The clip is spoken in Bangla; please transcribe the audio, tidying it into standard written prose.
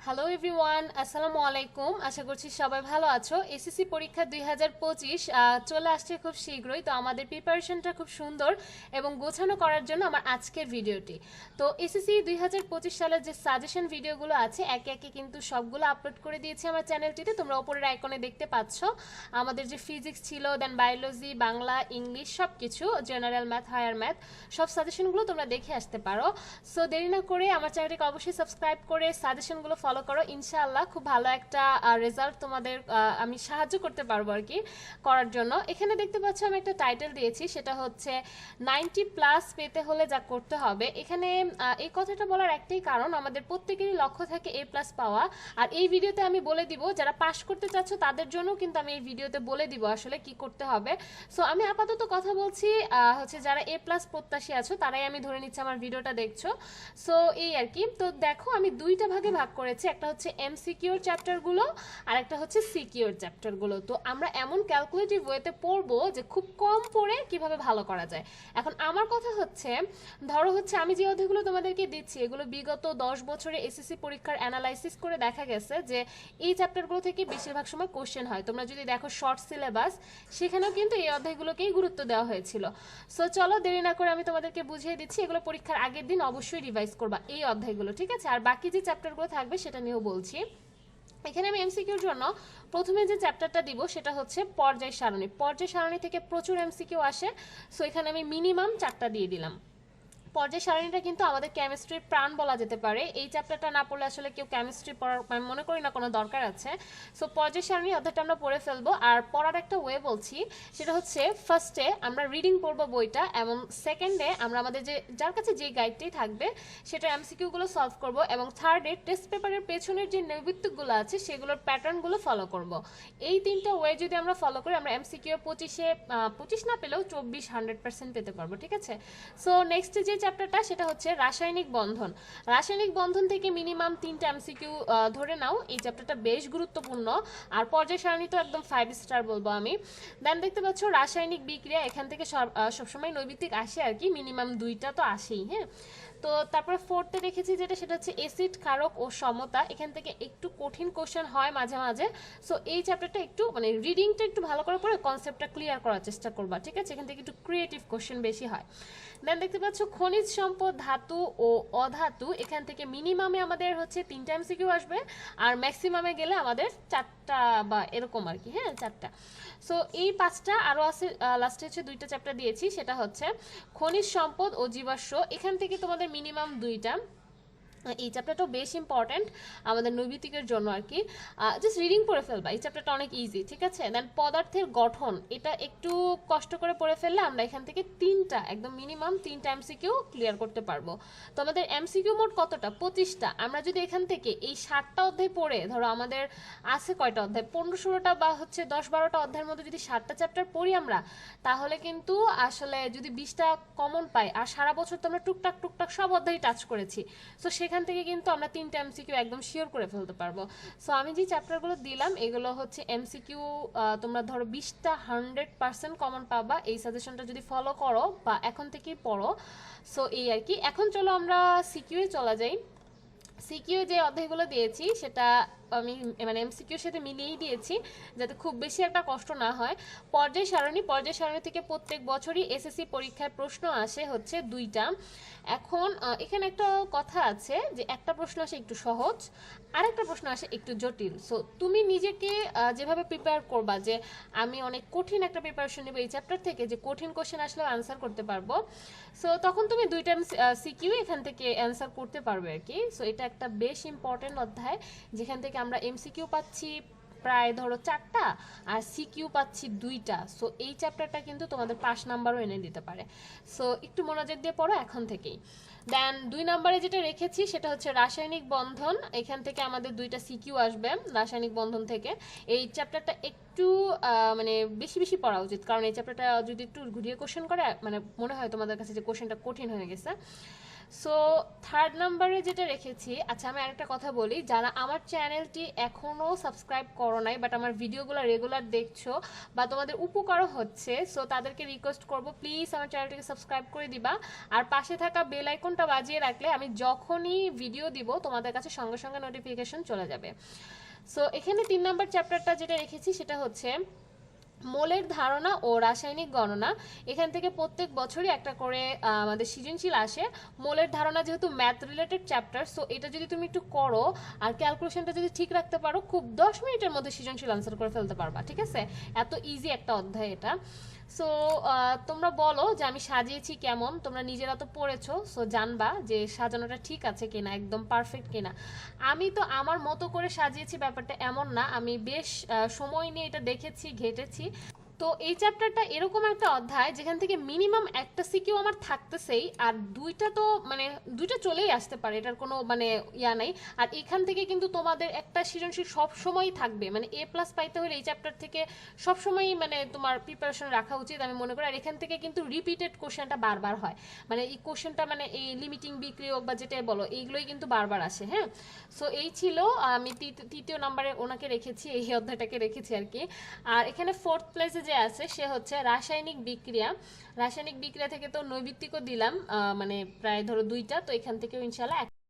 হ্যালো এভরিওয়ান, আসসালামু আলাইকুম। আশা করছি সবাই ভালো আছো। এসএসসি পরীক্ষা 2025 চলে আসছে খুব শীঘ্রই। তো আমাদের প্রিপারেশনটা খুব সুন্দর এবং গোছানো করার জন্য আমার আজকের ভিডিওটি। তো এসএসসি 2025 সালের যে সাজেশন ভিডিওগুলো আছে একে একে কিন্তু সবগুলো আপলোড করে দিয়েছি আমার চ্যানেলটিতে। তোমরা ওপরের আইকনে দেখতে পাচ্ছ। আমাদের যে ফিজিক্স ছিল, দেন বায়োলজি, বাংলা, ইংলিশ সব কিছু, জেনারেল ম্যাথ, হায়ার ম্যাথ, সব সাজেশনগুলো তোমরা দেখে আসতে পারো। সো দেরি না করে আমার চ্যানেলটিকে অবশ্যই সাবস্ক্রাইব করে সাজেশনগুলো ফলো করো। ইনশাআল্লাহ খুব ভালো একটা রেজাল্ট তোমাদের আমি সাহায্য করতে পারবো আর কি করার জন্য। এখানে দেখতে পাচ্ছ আমি একটা টাইটেল দিয়েছি, সেটা হচ্ছে 90+ পেতে হলে যা করতে হবে। এখানে এই কথাটা বলার একটাই কারণ, আমাদের প্রত্যেকেরই লক্ষ্য থাকে A+ পাওয়া। আর এই ভিডিওতে আমি বলে দিব যারা পাস করতে চাচ্ছ তাদের জন্য কিন্তু আমি এই ভিডিওতে বলে দিব আসলে কি করতে হবে। সো আমি আপাতত কথা বলছি হচ্ছে যারা A+ প্রত্যাশী আছো তারাই আমি ধরে নিচ্ছি আমার ভিডিওটা দেখছো। সো এই আর কি। তো দেখো আমি দুইটা ভাগে ভাগ করেছি, একটা হচ্ছে MCQর চ্যাপ্টারগুলো আর একটা হচ্ছে সিকিউর চ্যাপ্টারগুলো। তো আমরা এমন ক্যালকুলেটিভ ওয়েতে পড়বো যে খুব কম পড়ে কিভাবে ভালো করা যায়। এখন আমার কথা হচ্ছে, ধরো হচ্ছে আমি যে অধ্যায়গুলো তোমাদেরকে দিচ্ছি এগুলো বিগত 10 বছরে এসএসসি পরীক্ষার অ্যানালাইসিস করে দেখা গেছে যে এই চ্যাপ্টারগুলো থেকে বেশিরভাগ সময় কোশ্চেন হয়। তোমরা যদি দেখো শর্ট সিলেবাস, সেখানেও কিন্তু এই অধ্যায়গুলোকেই গুরুত্ব দেওয়া হয়েছিল। সো চলো দেরি না করে আমি তোমাদেরকে বুঝিয়ে দিচ্ছি। এগুলো পরীক্ষার আগের দিন অবশ্যই রিভাইজ করবা এই অধ্যায়গুলো, ঠিক আছে? আর বাকি যে চ্যাপ্টারগুলো থাকবে সেটা নিয়েও বলছি। এখানে আমি এমসিকিউর জন্য প্রথমে যে চ্যাপ্টারটা দিব সেটা হচ্ছে পর্যায় সারণী। পর্যায় সারণী থেকে প্রচুর এমসিকিউ আসে। সো এখানে আমি মিনিমাম 4টা দিয়ে দিলাম। পর্যায় সারণীটা কিন্তু আমাদের কেমিস্ট্রির প্রাণ বলা যেতে পারে। এই চ্যাপ্টারটা না পড়লে আসলে কেউ কেমিস্ট্রি পড়ার আমি মনে করি না কোনো দরকার আছে। সো পর্যায় সারণী অধ্যায়টা আমরা পড়ে ফেলবো। আর পড়ার একটা ওয়ে বলছি, সেটা হচ্ছে ফার্স্টে আমরা রিডিং পড়বো বইটা, এবং সেকেন্ডে আমরা আমাদের যে যার কাছে যে গাইডটাই থাকবে সেটার এমসিকিউগুলো সলভ করব, এবং থার্ডে টেস্ট পেপারের পেছনের যে নৈবিত্তিকগুলো আছে সেগুলোর প্যাটার্নগুলো ফলো করব। এই তিনটা ওয়ে যদি আমরা ফলো করি আমরা এমসিকিউ 25 না পেলেও 100% পেতে পারবো, ঠিক আছে? সো নেক্সট যে চ্যাপ্টারটা সেটা হচ্ছে রাসায়নিক বন্ধন। রাসায়নিক বন্ধন থেকে মিনিমাম 3টা এমসিকিউ ধরে নাও। এই চ্যাপ্টারটা বেশ গুরুত্বপূর্ণ। আর পর্যায় সারণী তো একদম 5 স্টার বলবো আমি। দেন দেখতে পাচ্ছ রাসায়নিক বিক্রিয়া, এখান থেকে সবসময় নৈবিত্তিক আসে আর কি, মিনিমাম 2টা তো আসেই। হ্যাঁ, তো তারপরে ফোর্থে রেখেছি যেটা, সেটা হচ্ছে এসিড, ক্ষারক ও সমতা। এখান থেকে একটু কঠিন কোশ্চেন হয় মাঝে মাঝে। সো এই চ্যাপ্টারটা একটু মানে রিডিংটা একটু ভালো করে পড়ে কনসেপ্টটা ক্লিয়ার করার চেষ্টা করবা, ঠিক আছে? এখান থেকে একটু ক্রিয়েটিভ কোশ্চেন বেশি হয়। দেন দেখতে পাচ্ছ খনিজ সম্পদ, ধাতু ও অধাতু। এখান থেকে মিনিমামে আমাদের হচ্ছে 3টা এমসিকিউ আসবে, আর ম্যাক্সিমামে গেলে আমাদের 4টা বা এরকম আর কি। হ্যাঁ, 4টা। সো এই 5টা আরও আছে। লাস্টে হচ্ছে 2টা চ্যাপ্টার দিয়েছি, সেটা হচ্ছে খনিজ সম্পদ ও জীবাশ্ম। এখান থেকে তোমাদের মিনিমাম 2টা। এই চ্যাপ্টারটাও বেশ ইম্পর্টেন্ট আমাদের নৈবিত্তিকের জন্য আর কি। জাস্ট রিডিং পড়ে ফেলবা, এই চ্যাপ্টারটা অনেক ইজি, ঠিক আছে? দেন পদার্থের গঠন, এটা একটু কষ্ট করে পড়ে ফেললে আমরা এখান থেকে 3টা একদম মিনিমাম 3টা এমসিকিউ ক্লিয়ার করতে পারবো। তো আমাদের এমসিকিউ মোট কতটা? 25টা। আমরা যদি এখান থেকে এই 7টা অধ্যায় পড়ে, ধরো আমাদের আছে কয়টা অধ্যায়, 15-16টা বা হচ্ছে 10-12টা অধ্যায়ের মধ্যে যদি 7টা চ্যাপ্টার পড়ি আমরা, তাহলে কিন্তু আসলে যদি 20টা কমন পাই, আর সারা বছর তো আমরা টুকটাক টুকটাক সব অধ্যায় টাচ করেছি, সো সেখান থেকে কিন্তু আমরা 3টা এমসিকিউ একদম শিওর করে ফেলতে পারবো। সো আমি যে চ্যাপ্টারগুলো দিলাম এগুলো হচ্ছে এমসিকিউ, তোমরা ধরো 20টা 100% কমন পাবা এই সাজেশনটা যদি ফলো করো বা এখন থেকেই পড়ো। সো এই আর কি। এখন চলো আমরা সিকিউ এ চলা যাই। সিকিউ যে অধ্যায়গুলো দিয়েছি সেটা আমি মানে এমসিকিউর সাথে মিলিয়েই দিয়েছি, যাতে খুব বেশি একটা কষ্ট না হয়। পর্যায় সারণী, পর্যায় সারণী থেকে প্রত্যেক বছরই এসএসসি পরীক্ষায় প্রশ্ন আসে হচ্ছে 2টা। এখন এখানে একটা কথা আছে যে একটা প্রশ্ন আসে একটু সহজ, আর একটা প্রশ্ন আসে একটু জটিল। সো তুমি নিজেকে যেভাবে প্রিপেয়ার করবা যে আমি অনেক কঠিন একটা প্রিপারেশন নেব এই চ্যাপ্টার থেকে, যে কঠিন কোশ্চেন আসলেও অ্যান্সার করতে পারবো, সো তখন তুমি 2টা সিকিউ এখান থেকে অ্যান্সার করতে পারবে আর কি। সো এটা একটা বেশ ইম্পর্টেন্ট অধ্যায়, যেখান থেকে আমরা এমসিকিউ পাচ্ছি প্রায় ধরো 4টা আর সিকিউ পাচ্ছি 2টা। সো এই চ্যাপ্টারটা কিন্তু তোমাদের 5 নাম্বারও এনে দিতে পারে। সো একটু মনোযোগ দিয়ে পড়ো এখন থেকেই। দেন 2 নম্বরে যেটা রেখেছি সেটা হচ্ছে রাসায়নিক বন্ধন। এখান থেকে আমাদের 2টা সিকিউ আসবে রাসায়নিক বন্ধন থেকে। এই চ্যাপ্টারটা একটু মানে বেশি বেশি পড়া উচিত, কারণ এই চ্যাপ্টারটা যদি একটু ঘুরিয়ে কোশ্চেন করে মানে মনে হয় তোমাদের কাছে যে কোশ্চেনটা কঠিন হয়ে গেছে। সো থার্ড নাম্বারে যেটা রেখেছি, আচ্ছা আমি আরেকটা কথা বলি, যারা আমার চ্যানেলটি এখনও সাবস্ক্রাইব করো নাই বাট আমার ভিডিওগুলো রেগুলার দেখছো বা তোমাদের উপকারও হচ্ছে, সো তাদেরকে রিকোয়েস্ট করব প্লিজ আমার চ্যানেলটিকে সাবস্ক্রাইব করে দিবা, আর পাশে থাকা বেল আইকনটা বাজিয়ে রাখলে আমি যখনই ভিডিও দিব তোমাদের কাছে সঙ্গে সঙ্গে নোটিফিকেশন চলে যাবে। সো এখানে 3 নাম্বার চ্যাপ্টারটা যেটা রেখেছি সেটা হচ্ছে মোলের ধারণা ও রাসায়নিক গণনা। এখান থেকে প্রত্যেক বছরই একটা করে আমাদের সৃজনশীল আসে। মোলের ধারণা যেহেতু ম্যাথ রিলেটেড চ্যাপ্টার, সো এটা যদি তুমি একটু করো আর ক্যালকুলেশনটা যদি ঠিক রাখতে পারো, খুব 10 মিনিটের মধ্যে সৃজনশীল আনসার করে ফেলতে পারবা, ঠিক আছে? এত ইজি একটা অধ্যায় এটা। সো তোমরা বলো যে আমি সাজিয়েছি কেমন, তোমরা নিজেরা তো পড়েছো, সো জানবা যে সাজানোটা ঠিক আছে কিনা, একদম পারফেক্ট কিনা। আমি তো আমার মতো করে সাজিয়েছি, ব্যাপারটা এমন না, আমি বেশ সময় নিয়ে এটা দেখেছি, ঘেটেছি। তো এই চ্যাপ্টারটা এরকম একটা অধ্যায় যেখান থেকে মিনিমাম একটা সিকিউ আমার থাকতেছেই, আর দুইটা তো মানে দুইটা চলেই আসতে পারে, এটার কোনো মানে ইয়া নাই। আর এখান থেকে কিন্তু তোমাদের একটা সৃজনশীল সব সময়ই থাকবে, মানে A+ পাইতে হলে এই চ্যাপ্টার থেকে সব সময়ই মানে তোমার প্রিপারেশন রাখা উচিত আমি মনে করি। আর এখান থেকে কিন্তু রিপিটেড কোশ্চেনটা বারবার হয়, মানে এই কোশ্চেনটা মানে এই লিমিটিং বিক্রিয়ক বা যেটাই বলো এইগুলোই কিন্তু বারবার আসে। হ্যাঁ, সো এই ছিল, আমি তৃতীয় নম্বরে ওনাকে রেখেছি, এই অধ্যায়টাকে রেখেছি আর কি। আর এখানে ফোর্থ প্লেসে যে আছে সে হচ্ছে রাসায়নিক বিক্রিয়া। রাসায়নিক বিক্রিয়া থেকে তো নৈবিত্তিকও দিলাম, মানে প্রায় ধরো 2টা, তো এখান থেকেও ইনশাল্লাহ